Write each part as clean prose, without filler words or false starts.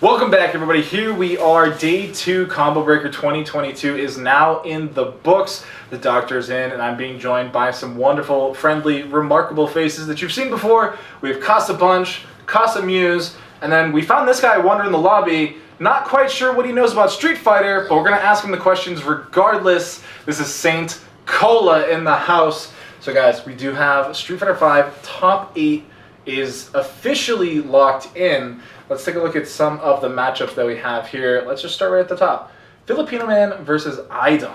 Welcome back, everybody. Here we are. Day 2 Combo Breaker 2022 is now in the books. The doctor's in, and I'm being joined by some wonderful, friendly, remarkable faces that you've seen before. We have Casa Bunch, Casa Muse, and then we found this guy wandering the lobby. Not quite sure what he knows about Street Fighter, but we're going to ask him the questions regardless. This is Saint Cola in the house. So guys, we do have Street Fighter 5 Top 8 is officially locked in. Let's take a look at some of the matchups that we have here. Let's just start right at the top. Filipino Man versus Idom.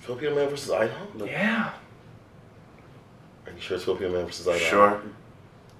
Filipino Man versus Idom? Yeah. Are you sure it's Filipino Man versus Idom? Sure.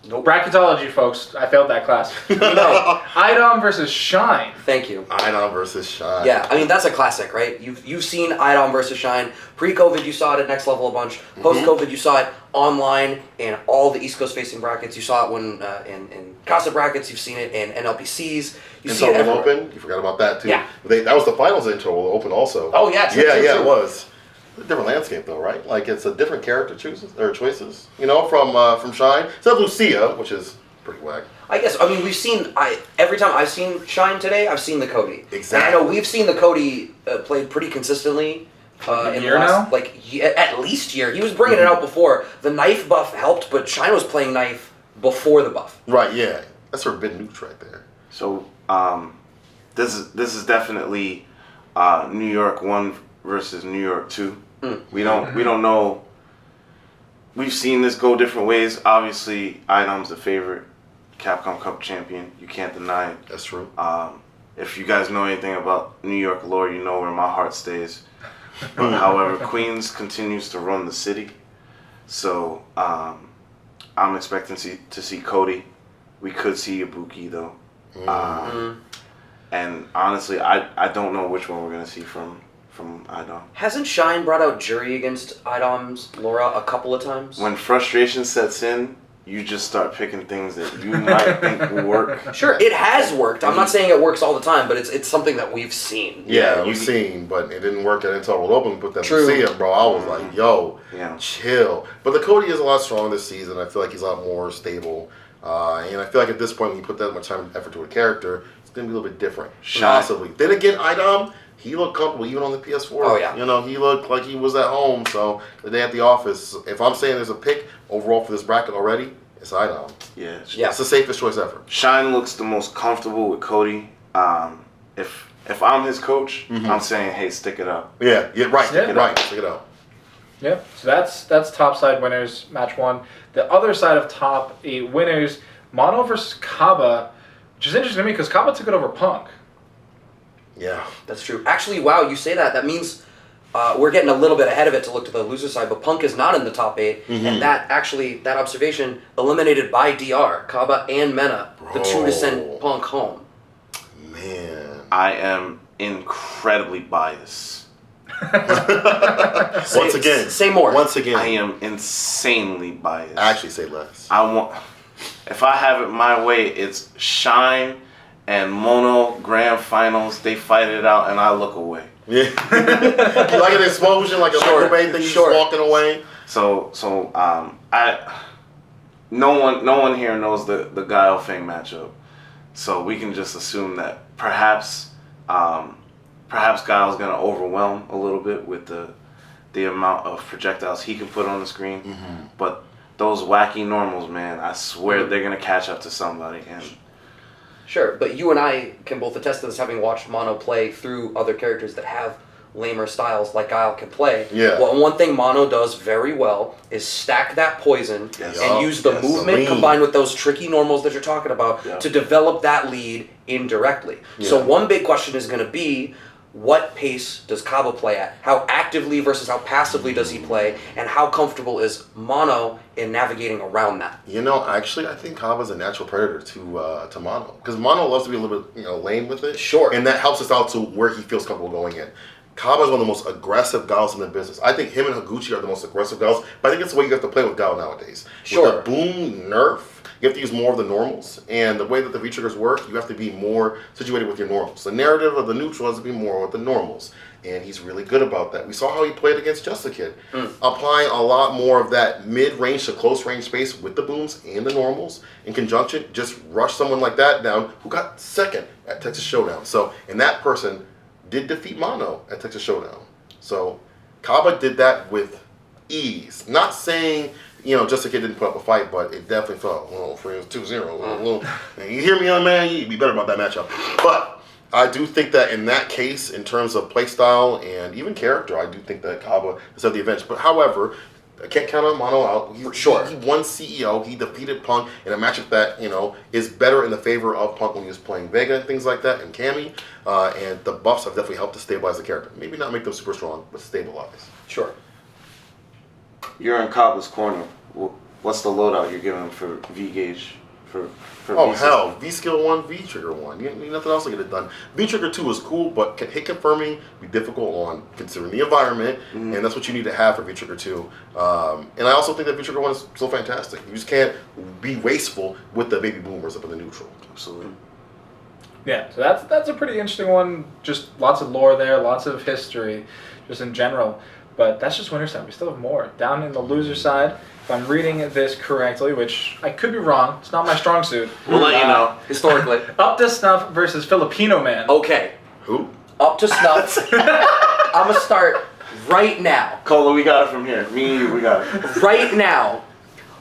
Nope. Bracketology, folks. I failed that class. No. Idom versus Shine. Thank you. Idom versus Shine. Yeah, I mean, that's a classic, right? You've seen Idom versus Shine. Pre-COVID, you saw it at Next Level a bunch. Post-COVID, you saw it online in all the East Coast facing brackets. You saw it when in Casa brackets. You've seen it in NLPCs. You see it everywhere. Open. You forgot about that, too. Yeah. That was the finals intro Open also. Oh, yeah. True, it was. A different landscape, though, right? Like, it's a different character choices, you know, from Shine. Except Lucia, which is pretty whack. I guess, I mean, we've seen, every time I've seen Shine today, I've seen the Cody. Exactly. And I know we've seen the Cody played pretty consistently. In the year last, now? at least year. He was bringing it out before. The knife buff helped, but Shine was playing knife before the buff. Right, yeah. That's forbidden neutral right there. So, this is definitely New York 1 versus New York 2. We don't know. We've seen this go different ways. Obviously, Idom's the favorite Capcom Cup champion. You can't deny it. That's true. If you guys know anything about New York lore, you know where my heart stays. But however, Queens continues to run the city. So I'm expecting to see Cody. We could see Ibuki though. And honestly, I don't know which one we're gonna see from Idom. Hasn't Shine brought out Jury against Idom's Laura a couple of times? When frustration sets in, you just start picking things that you might think will work. Sure, it has worked. I'm not saying it works all the time, but it's something that we've seen. Yeah, we've seen, but it didn't work at Intel World Open. Put that True. Lucia, bro. I was like, yo, Yeah. chill. But the Cody is a lot stronger this season. I feel like he's a lot more stable. And I feel like at this point, when you put that much time and effort to a character, it's going to be a little bit different. Possibly. Then again, Idom, he looked comfortable even on the PS4. Oh, yeah. You know, he looked like he was at home. So the day at the office, if I'm saying there's a pick overall for this bracket already, it's Idom. Yeah. It's the safest choice ever. Shine looks the most comfortable with Cody. If I'm his coach, I'm saying, hey, stick it up. Yeah, right. Yeah. Right. Stick it out. Yeah, so that's top side winners, match 1. The other side of top 8 winners, Mono versus Caba, which is interesting to me because Caba took it over Punk. Yeah. That's true. Actually, wow, you say that. That means we're getting a little bit ahead of it to look to the loser side, but Punk is not in the top 8, and that observation eliminated by DR, Caba and Mena, the two to send Punk home. Man. I am incredibly biased. Once again. Say more. Once again. I am insanely biased. Actually, say less. If I have it my way, it's Shine and Mono Grand Finals. They fight it out, and I look away. Yeah. You like an explosion, like a microwave thing, you just walking away. So no one here knows the Guile Fang matchup, so we can just assume that perhaps Guile's gonna overwhelm a little bit with the amount of projectiles he can put on the screen, but those wacky normals, man, I swear they're gonna catch up to somebody. And Sure, but you and I can both attest to this, having watched Mono play through other characters that have lamer styles like Guile can play. Yeah. Well, one thing Mono does very well is stack that poison and use the movement combined with those tricky normals that you're talking about to develop that lead indirectly. So one big question is going to be, what pace does Caba play at? How actively versus how passively does he play? And how comfortable is Mono in navigating around that? You know, actually, I think Caba's a natural predator to Mono. Because Mono loves to be a little bit, lame with it. Sure. And that helps us out to where he feels comfortable going in. Caba's one of the most aggressive Guiles in the business. I think him and Higuchi are the most aggressive Guiles, but I think it's the way you have to play with Guile nowadays. Sure. With the boom nerf, you have to use more of the normals. And the way that the V-triggers work, you have to be more situated with your normals. The narrative of the neutral has to be more with the normals. And he's really good about that. We saw how he played against Just a Kid, applying a lot more of that mid-range to close-range space with the booms and the normals in conjunction. Just rush someone like that down who got second at Texas Showdown. So, and that person did defeat Mono at Texas Showdown. So, Caba did that with ease. Not saying, Just a Kid didn't put up a fight, but it definitely felt, for it was 2-0. You hear me, young man? You be better about that matchup. But I do think that in that case, in terms of playstyle and even character, I do think that Caba has had the advantage. But however, I can't count on Mono out. He won CEO. He defeated Punk in a matchup that, is better in the favor of Punk when he was playing Vega and things like that, and Cammy. And the buffs have definitely helped to stabilize the character. Maybe not make them super strong, but stabilize. Sure. You're in Caba's corner. What's the loadout you're giving him for V-Gauge? For hell, V-Skill 1, V-Trigger 1. You need nothing else to get it done. V-Trigger 2 is cool, but hit confirming be difficult on considering the environment, and that's what you need to have for V-Trigger 2. And I also think that V-Trigger 1 is so fantastic. You just can't be wasteful with the baby boomers up in the neutral. Absolutely. Yeah, so that's a pretty interesting one. Just lots of lore there, lots of history, just in general. But that's just winter side. We still have more. Down in the loser side, if I'm reading this correctly, which I could be wrong, it's not my strong suit. We'll let you know, historically. Up to Snuff versus Filipino Man. Okay. Who? Up to Snuff. I'm going to start right now. Cola, we got it from here. Me and you, we got it. Right now,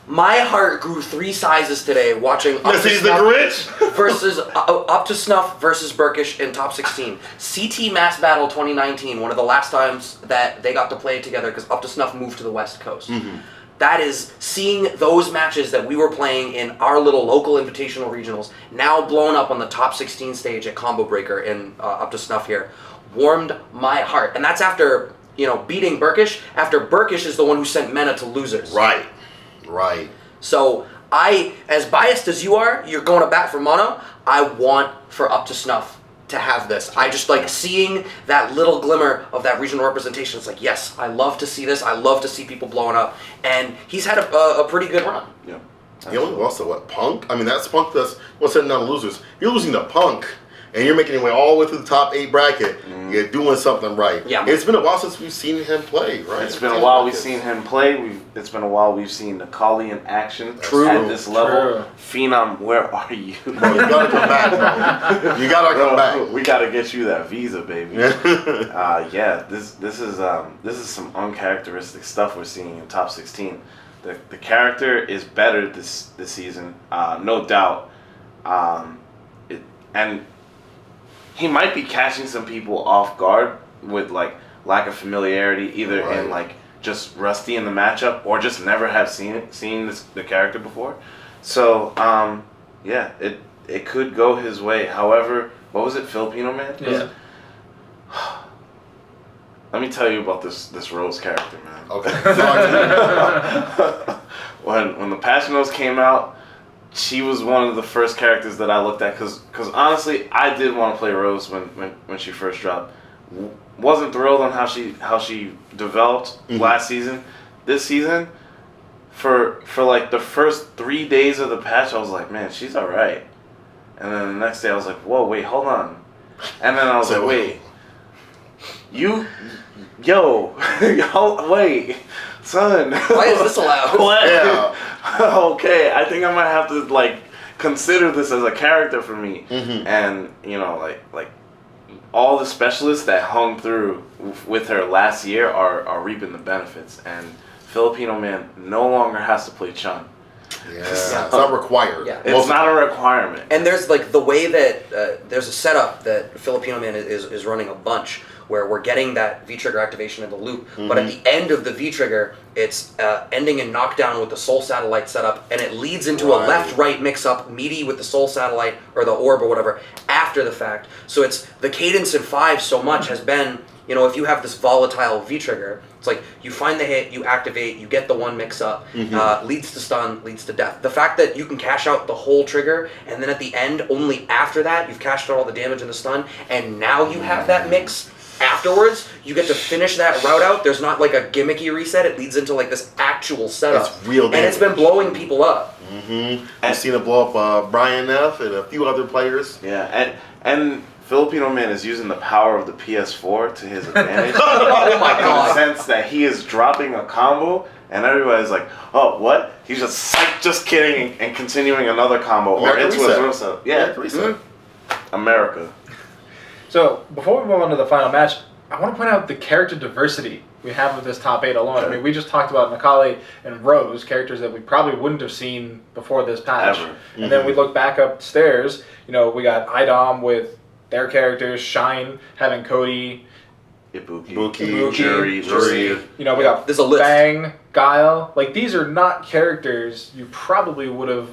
my heart grew 3 sizes today watching Up Yes, to he's the Snuff Grinch. versus Up to Snuff versus Burkish in top 16. CT Mass Battle 2019, one of the last times that they got to play together because Up to Snuff moved to the West Coast. That is seeing those matches that we were playing in our little local invitational regionals now blown up on the top 16 stage at Combo Breaker in Up to Snuff here warmed my heart. And that's after, beating Burkish, after Burkish is the one who sent Mena to losers. Right. So I, as biased as you are, you're going to bat for Mono. I want for Up to Snuff to have this. I just like seeing that little glimmer of that regional representation. It's like, yes, I love to see this. I love to see people blowing up. And he's had a pretty good run. Yeah. He only lost to what? Punk? I mean, that's Punk that's what's heading down to losers. You're losing to Punk, and you're making your way all the way through the top 8 bracket. You're doing something right. Yeah. It's been a while since we've seen him play, right? It's been a while we've seen him play. It's been a while we've seen Nikali in action at this level. Phenom, where are you? Bro, you gotta come back, bro. You gotta come back. We gotta get you that visa, baby. This is some uncharacteristic stuff we're seeing in top 16. The character is better this season, no doubt. And he might be catching some people off guard with like lack of familiarity, either in like just rusty in the matchup or just never have seen the character before. So it could go his way. However, what was it, Filipino Man? Yeah. Let me tell you about this Rose character, man. Okay. When the Passionos came out, she was one of the first characters that I looked at because honestly, I did want to play Rose when she first dropped. Wasn't thrilled on how she developed last season. This season, for like the first 3 days of the patch, I was like, man, she's all right. And then the next day, I was like, whoa, wait, hold on. And then I was like, wait, wait, son. Why is this allowed? What? Yeah. Okay, I think I might have to like consider this as a character for me. And like all the specialists that hung through with her last year are reaping the benefits, and Filipino Man no longer has to play Chun. Yeah, it's not required. Yeah. It's not a requirement. And there's like the way that there's a setup that Filipino Man is running a bunch where we're getting that V-trigger activation in the loop, but at the end of the V-trigger, it's ending in knockdown with the Soul Satellite setup, and it leads into a left-right mix-up, meaty with the Soul Satellite, or the Orb or whatever, after the fact. So it's the cadence in 5 so much has been, if you have this volatile V-trigger, it's like you find the hit, you activate, you get the one mix-up, leads to stun, leads to death. The fact that you can cash out the whole trigger, and then at the end, only after that, you've cashed out all the damage and the stun, and now you have that mix afterwards, you get to finish that route out. There's not like a gimmicky reset. It leads into like this actual setup. It's real damage. And it's been blowing people up. I've seen it blow up Brian F. and a few other players. Yeah, and Filipino Man is using the power of the PS4 to his advantage. Oh my god. In the sense that he is dropping a combo, and everybody's like, oh, what? He's just psych, just kidding, and continuing another combo. American or into reset. a throw set. Yeah, American reset. America. So before we move on to the final match, I want to point out the character diversity we have with this top 8 alone. I mean, we just talked about Macaulay and Rose, characters that we probably wouldn't have seen before this patch. Ever. And then we look back upstairs, we got IDOM with their characters, Shine having Cody, Ibuki, Jury. we got There's a list. Bang, Guile. Like, these are not characters you probably would have,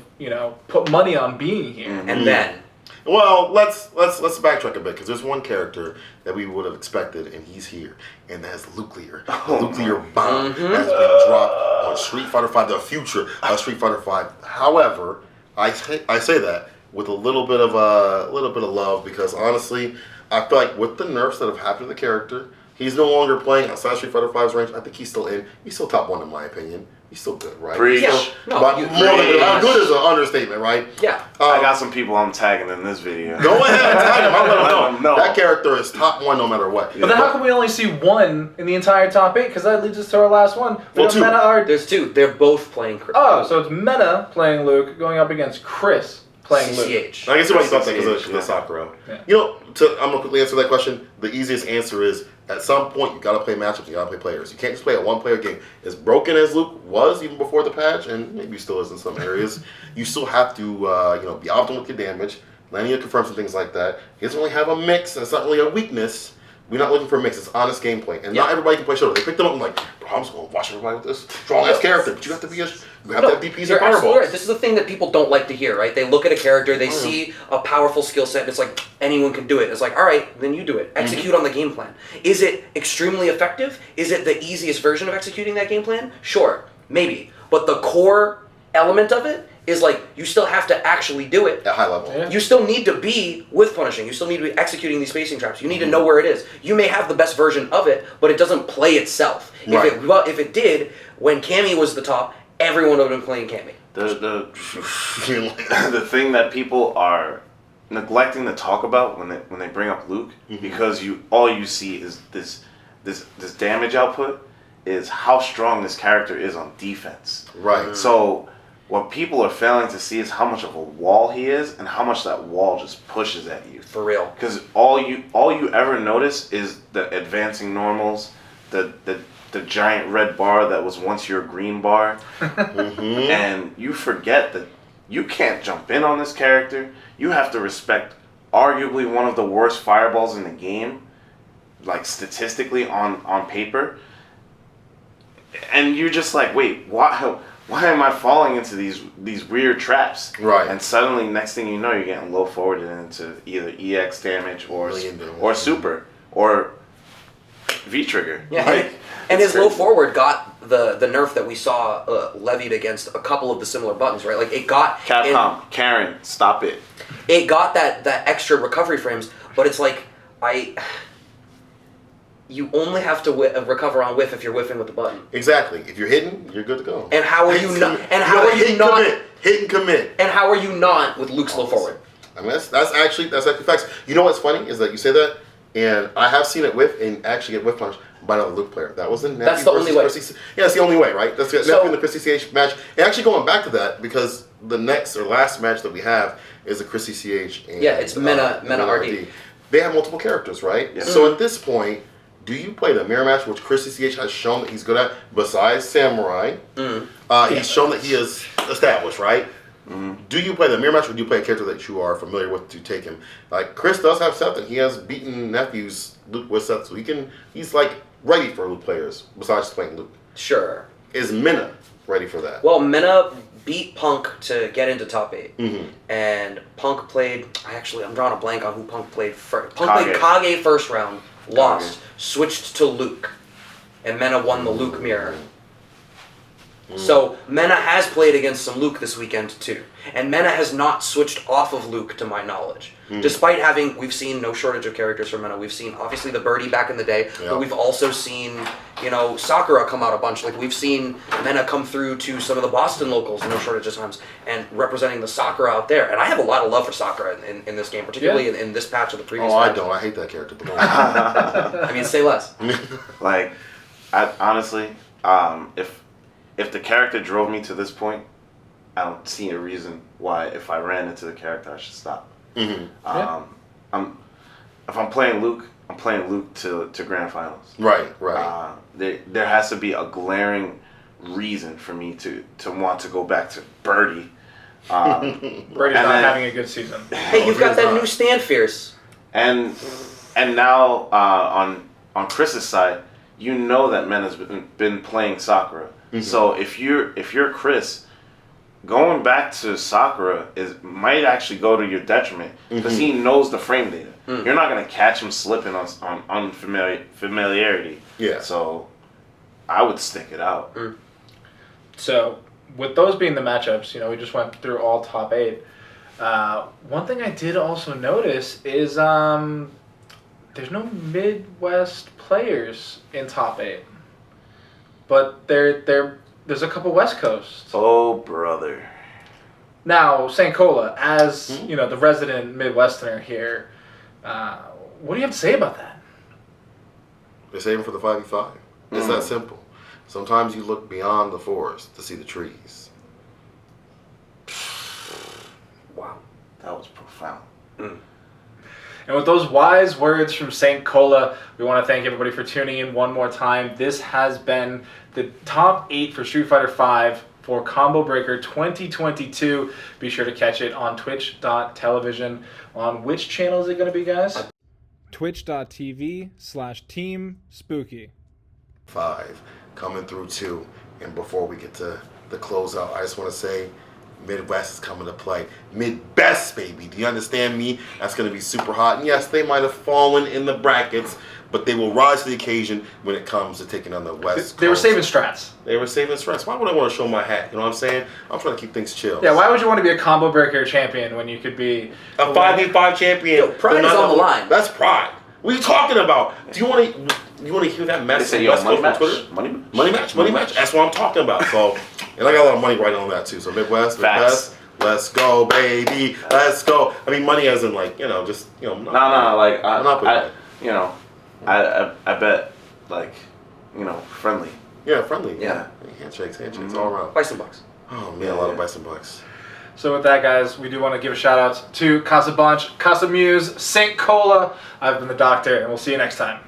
put money on being here. And then Well, let's backtrack a bit because there's one character that we would have expected, and he's here, and that's Nuclear. The nuclear bomb has been dropped on Street Fighter V, the future of Street Fighter V. However, I say that with a little bit of love because honestly, I feel like with the nerfs that have happened to the character, he's no longer playing outside Street Fighter V's range. I think he's still in. He's still top 1 in my opinion. He's still good, right? Preach. Yeah. No, But you- more than good. Good is an understatement, right? yeah. I got some people I'm tagging in this video. Go ahead and tag him. I'll let Let him him know. know. That character is top 1 no matter what. But then how come we only see one in the entire top 8? Because that leads us to our last one. We Well, got 2. Mena are... There's 2. They're both playing Chris. Oh, so it's Mena playing Luke going up against Chris playing Luke. CCH. I can see why you thought that because Yeah. of the Sakura. Yeah. I'm gonna quickly answer that question. The easiest answer is at some point you gotta play matchups, you gotta play players. You can't just play a one-player game. As broken as Luke was even before the patch, and maybe still is in some areas, you still have to be optimal with your damage, landing your confirms and things like that. He doesn't really have a mix, and it's not really a weakness. We're not looking for a mix. It's honest gameplay, and not everybody can play Shoto. They picked them up and like, bro, I'm just gonna watch everybody with this strong-ass character, but you have to be you have to have DPs and You're absolutely fireballs. right. This is the thing that people don't like to hear, right? They look at a character, they see a powerful skill set, and it's like, anyone can do it. It's like, all right, then you do it. Execute on the game plan. Is it extremely effective? Is it the easiest version of executing that game plan? Sure, maybe. But the core element of it is like, you still have to actually do it. At high level. Yeah. You still need to be with punishing. You still need to be executing these spacing traps. You need to know where it is. You may have the best version of it, but it doesn't play itself. Right. If it did, when Cammy was the top, everyone would have been playing Cammy. The thing that people are neglecting to talk about when they bring up Luke, because all you see is this damage output, is how strong this character is on defense. Right. So what people are failing to see is how much of a wall he is and how much that wall just pushes at you. For real. Because all you ever notice is the advancing normals, the giant red bar that was once your green bar, and you forget that you can't jump in on this character. You have to respect arguably one of the worst fireballs in the game, like statistically on paper, and you're just like, wait, why am I falling into these weird traps? Right. And suddenly, next thing you know, you're getting low forwarded into either EX damage or super or V trigger. Yeah, Like, and it's his low crazy. forward got the nerf that we saw levied against a couple of the similar buttons, right? Like it got Capcom, Karen, stop it. it got that extra recovery frames, but it's like you only have to recover on whiff if you're whiffing with the button. Exactly. If you're hitting, you're good to go. And how are you not? And how gotta are you not? Hit and commit. And how are you not with Luke's low forward? I mean, that's actually facts. You know what's funny is that you say that, and I have seen it whiff and actually get whiff punched by another Luke player. That was the Nephew That's the versus only way. Chrissy. Yeah, that's the only way, right? That's the So- Nephew and the Chrissy CH match. And actually going back to that, because the next or last match that we have is the Chrissy CH and Yeah, it's Mena RD. They have multiple characters, right? Yeah. So at this point, do you play the mirror match, which Chrissy CH has shown that he's good at, besides Samurai? He's shown that he is established, right? Do you play the mirror match, or do you play a character that you are familiar with to take him? Like Chris does have Seth, and he has beaten Nephew's Luke with Seth, so he's like ready for Luke players. Besides playing Luke, Sure. is Mena ready for that? Well, Mena beat Punk to get into top 8. And Punk played, I'm drawing a blank on who Punk played first. Punk played Kage first round, lost, switched to Luke. And Mena won the Luke mirror. So Mena has played against some Luke this weekend too, and Mena has not switched off of Luke to my knowledge. Despite we've seen no shortage of characters for Mena. We've seen obviously the birdie back in the day, but we've also seen Sakura come out a bunch. Like we've seen Mena come through to some of the Boston locals no shortage of times, and representing the Sakura out there. And I have a lot of love for Sakura in this game, particularly in this patch of the previous. Oh, patch. I don't. I hate that character. I mean, say less. Like, honestly, if the character drove me to this point, I don't see a reason why if I ran into the character I should stop. If I'm playing Luke, I'm playing Luke to grand finals. Right. There has to be a glaring reason for me to want to go back to Birdie. Birdie's not having a good season. Hey, you've got that new stand fierce. And now on Chris's side, you know that Mena's been playing Sakura. So if you're Chris, going back to Sakura might actually go to your detriment because he knows the frame data. You're not gonna catch him slipping on unfamiliarity. Yeah. So I would stick it out. So with those being the matchups, we just went through all top 8. One thing I did also notice is there's no Midwest players in top 8, but there's a couple West Coast. Oh, brother. Now, St. Cola, as the resident Midwesterner here, what do you have to say about that? They're saving for the 5v5. It's that simple. Sometimes you look beyond the forest to see the trees. Wow, that was profound. And with those wise words from St. Cola, we want to thank everybody for tuning in one more time. This has been the top 8 for Street Fighter V for Combo Breaker 2022. Be sure to catch it on twitch.tv. On which channel is it going to be, guys? Twitch.tv/Team Spooky. 5 coming through 2. And before we get to the closeout, I just want to say Midwest is coming to play. Mid-best, baby. Do you understand me? That's going to be super hot. And yes, they might have fallen in the brackets, but they will rise to the occasion when it comes to taking on the West. They were saving strats. They were saving strats. Why would I want to show my hat? You know what I'm saying? I'm trying to keep things chill. Yeah, why would you want to be a Combo Breaker champion when you could be a 5v5 champion? Yo, pride is on the line. That's pride. What are you talking about? Do you want to hear that mess? They say, West money Coast match. on Twitter? Money match. That's what I'm talking about. So, and I got a lot of money right on that too. So Midwest, let's go, baby, let's go. I mean, money as in like just No, like I bet like friendly. Yeah, friendly. Yeah. Handshakes all around. Bison bucks. Oh man, a lot of bison bucks. So with that, guys, we do want to give a shout out to Casa Bunch, Casa Muse, St. Cola. I've been the Doctor, and we'll see you next time.